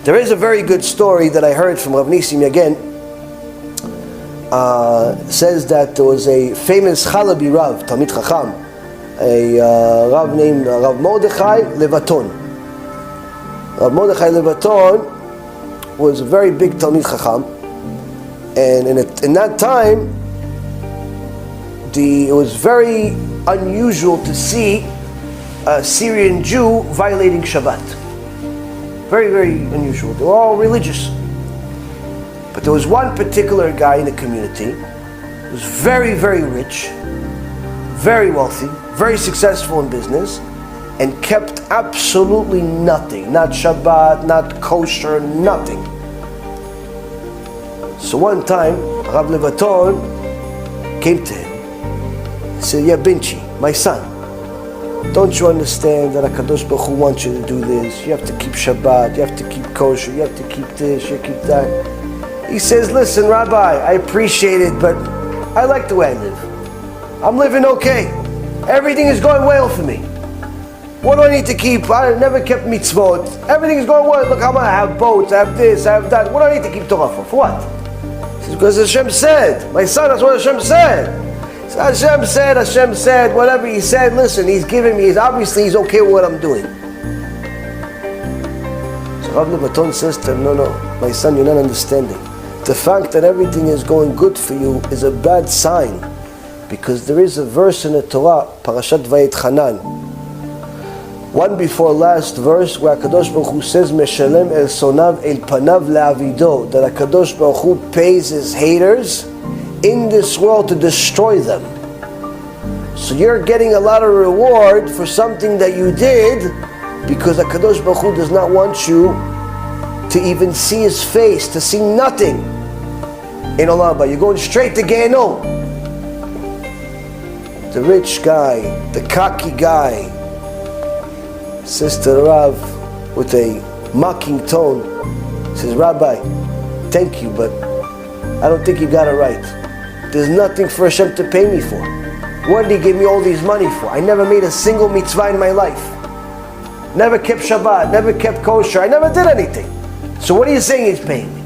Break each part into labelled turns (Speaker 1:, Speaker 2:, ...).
Speaker 1: There is a very good story that I heard from Rav Nisim again. Says that there was a famous Halabi Rav, Talmid Chacham, a Rav named Rav Mordejai Levaton. Rav Mordejai Levaton was a very big Talmid Chacham, and in that time, it was very unusual to see a Syrian Jew violating Shabbat. Very, very unusual. They were all religious. But there was one particular guy in the community who was very, very rich, very wealthy, very successful in business, and kept absolutely nothing. Not Shabbat, not kosher, nothing. So one time, Rav Levaton came to him. He said, "Yeah, Binchi, my son, don't you understand that HaKadosh Baruch Hu wants you to do this? You have to keep Shabbat, you have to keep kosher, you have to keep this, you keep that." He says, "Listen, Rabbi, I appreciate it, but I like the way I live. I'm living okay. Everything is going well for me. What do I need to keep? I never kept mitzvot. Everything is going well. Look how much I have boats, I have this, I have that. What do I need to keep Torah for? For what?" He says, "Because Hashem said. My son, that's what Hashem said. Hashem said, whatever He said, listen, He's giving me, obviously He's okay with what I'm doing." So Rav Levaton says to him, no, my son, you're not understanding. The fact that everything is going good for you is a bad sign, because there is a verse in the Torah, Parashat Vayetchanan, one before last verse, where HaKadosh Baruch Hu says, "Meshalem el sonav el panav le'avido," that HaKadosh Baruch Hu pays His haters in this world to destroy them. So you're getting a lot of reward for something that you did, because HaKadosh Baruch Hu does not want you to even see His face, to see nothing in Olam HaBa. You're going straight to Gehenom. The rich guy, the cocky guy, says to the Rav with a mocking tone, says, "Rabbi, thank you, but I don't think you got it right. There's nothing for Hashem to pay me for. What did He give me all these money for? I never made a single mitzvah in my life. Never kept Shabbat, never kept kosher, I never did anything. So what are you saying He's paying me?"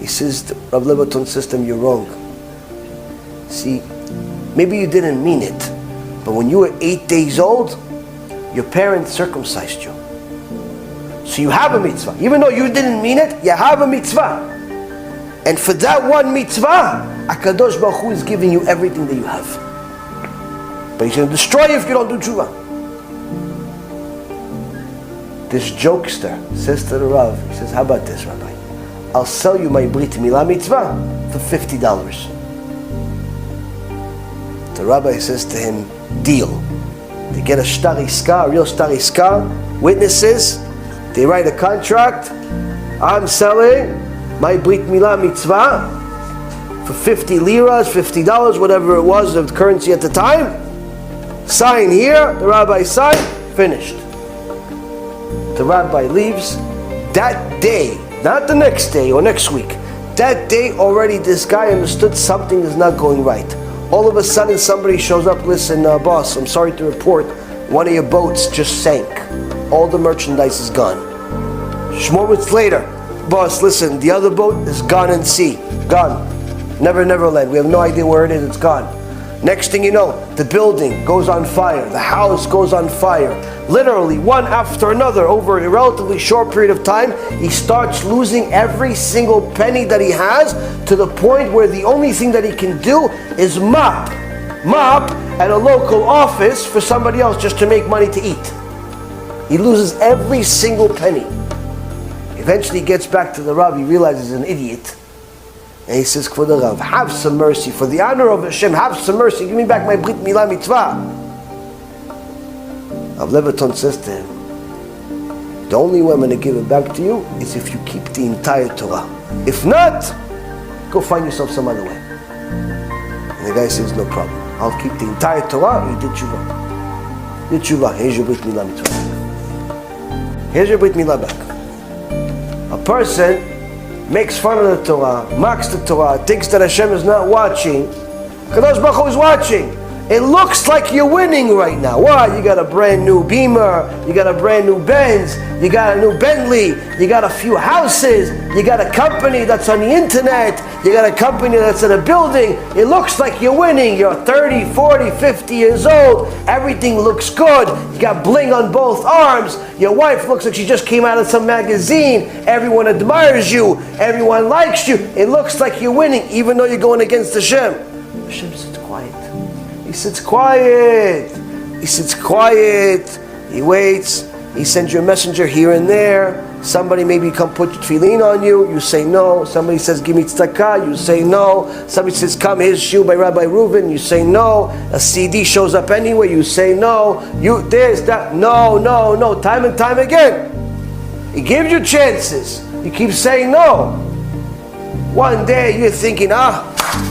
Speaker 1: He says, Rav Levaton says to him, "You're wrong. See, maybe you didn't mean it, but when you were 8 days old, your parents circumcised you. So you have a mitzvah. Even though you didn't mean it, you have a mitzvah. And for that one mitzvah, HaKadosh Baruch Hu is giving you everything that you have. But He's going to destroy you if you don't do tshuva." This jokester says to the Rav, he says, "How about this, Rabbi? I'll sell you my Brit Milah mitzvah for $50. The Rabbi says to him, "Deal." They get a shtar iska, a real shtar iska, witnesses, they write a contract. I'm selling my Brit Milah mitzvah for 50 liras, $50, whatever it was, the currency at the time. Sign here, the rabbi signed, finished. The rabbi leaves. That day, not the next day or next week, that day already this guy understood something is not going right. All of a sudden somebody shows up, "Listen, boss, I'm sorry to report, one of your boats just sank. All the merchandise is gone." Shmormitz later, "Boss, listen, the other boat is gone in sea. Gone. Never land. We have no idea where it is, it's gone." Next thing you know, the building goes on fire, the house goes on fire. Literally, one after another, over a relatively short period of time, he starts losing every single penny that he has, to the point where the only thing that he can do is mop at a local office for somebody else just to make money to eat. He loses every single penny. Eventually he gets back to the Rav, he realizes he's an idiot. And he says, "Kvod Rav, have some mercy. For the honor of Hashem, have some mercy. Give me back my Brit Milah mitzvah." Rav Levaton says to him, "The only way I'm going to give it back to you is if you keep the entire Torah. If not, go find yourself some other way." And the guy says, "No problem. I'll keep the entire Torah." He did tshuva. Did tshuva. Here's your Brit Milah mitzvah. Here's your Brit Milah back. A person makes fun of the Torah, mocks the Torah, thinks that Hashem is not watching. Kadosh Baruch Hu is watching. It looks like you're winning right now. Why? You got a brand new Beamer, you got a brand new Benz, you got a new Bentley, you got a few houses, you got a company that's on the internet, you got a company that's in a building. It looks like you're winning. You're 30, 40, 50 years old. Everything looks good. You got bling on both arms. Your wife looks like she just came out of some magazine. Everyone admires you. Everyone likes you. It looks like you're winning, even though you're going against Hashem. Hashem sits quiet. He sits quiet. He sits quiet. He waits. He sends you a messenger here and there. Somebody maybe come put tefillin on you. You say no. Somebody says, give me tzedakah. You say no. Somebody says, come, here's shiur by Rabbi Reuven. You say no. A CD shows up anyway. You say no. You this, that. No, no, no. Time and time again. He gives you chances. You keep saying no. One day you're thinking,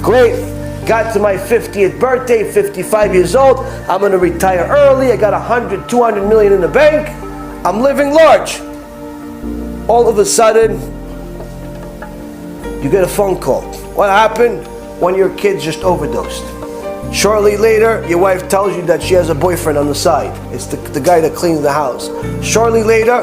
Speaker 1: great. Got to my 50th birthday, 55 years old. I'm going to retire early. I got 100, 200 million in the bank. I'm living large. All of a sudden, you get a phone call. What happened? One of your kids just overdosed. Shortly later, your wife tells you that she has a boyfriend on the side. It's the guy that cleans the house. Shortly later,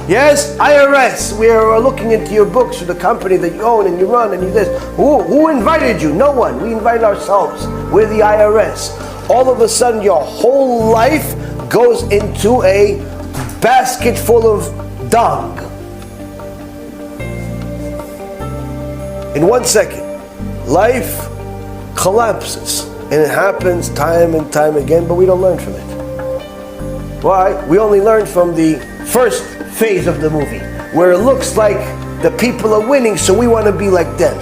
Speaker 1: yes, IRS, we are looking into your books for the company that you own and you run and you this. Who invited you? No one. We invited ourselves. We're the IRS. All of a sudden, your whole life goes into a basket full of dung. In 1 second, life collapses. And it happens time and time again, but we don't learn from it. Why? We only learn from the first phase of the movie, where it looks like the people are winning, so we want to be like them.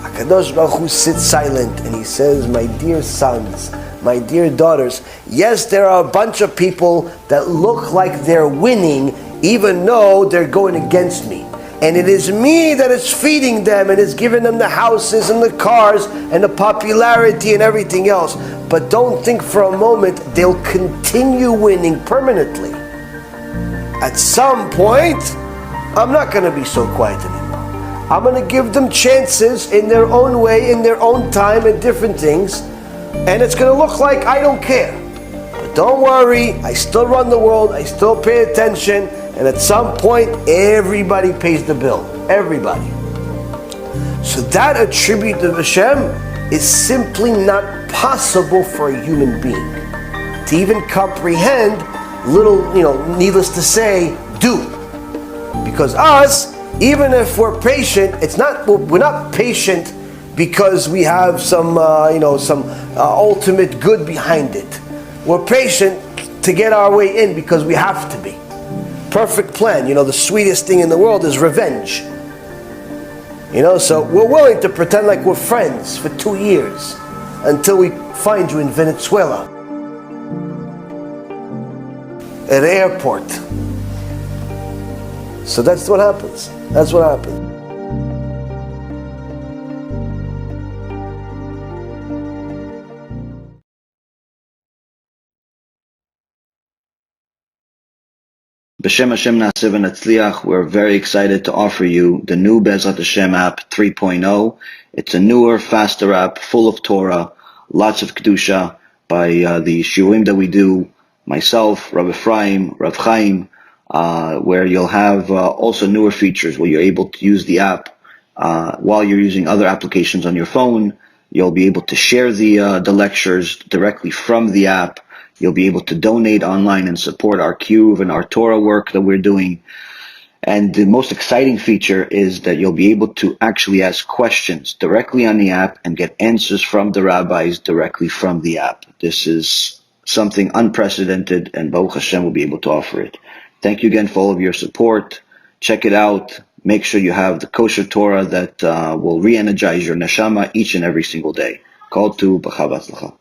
Speaker 1: HaKadosh Baruch Hu sits silent and he says, my dear sons, my dear daughters, yes, there are a bunch of people that look like they're winning, even though they're going against me. And it is me that is feeding them and is giving them the houses and the cars and the popularity and everything else. But don't think for a moment they'll continue winning permanently. At some point, I'm not going to be so quiet anymore. I'm going to give them chances in their own way, in their own time, and different things. And it's going to look like I don't care. But don't worry, I still run the world, I still pay attention, and at some point, everybody pays the bill. Everybody. So that attribute of Hashem is simply not possible for a human being to even comprehend. Little, needless to say, do. Because us, even if we're patient, we're not patient because we have some ultimate good behind it. We're patient to get our way in because we have to be. Perfect plan. The sweetest thing in the world is revenge. So we're willing to pretend like we're friends for 2 years until we find you in Venezuela at the airport. So that's what happens. That's what happens.
Speaker 2: B'Shem Hashem Na'aseh v'Natzliach, we're very excited to offer you the new Be'ezrat Hashem app 3.0. It's a newer, faster app, full of Torah, lots of Kedusha by the shiurim that we do, myself, Rav Ephraim, Rav Chaim, where you'll have also newer features where you're able to use the app while you're using other applications on your phone. You'll be able to share the lectures directly from the app. You'll be able to donate online and support our Kiyuv and our Torah work that we're doing. And the most exciting feature is that you'll be able to actually ask questions directly on the app and get answers from the rabbis directly from the app. This is something unprecedented, and Baruch Hashem will be able to offer it. Thank you again for all of your support. Check it out. Make sure you have the kosher Torah that will re-energize your neshama each and every single day. Call to B'chava Tzlacha.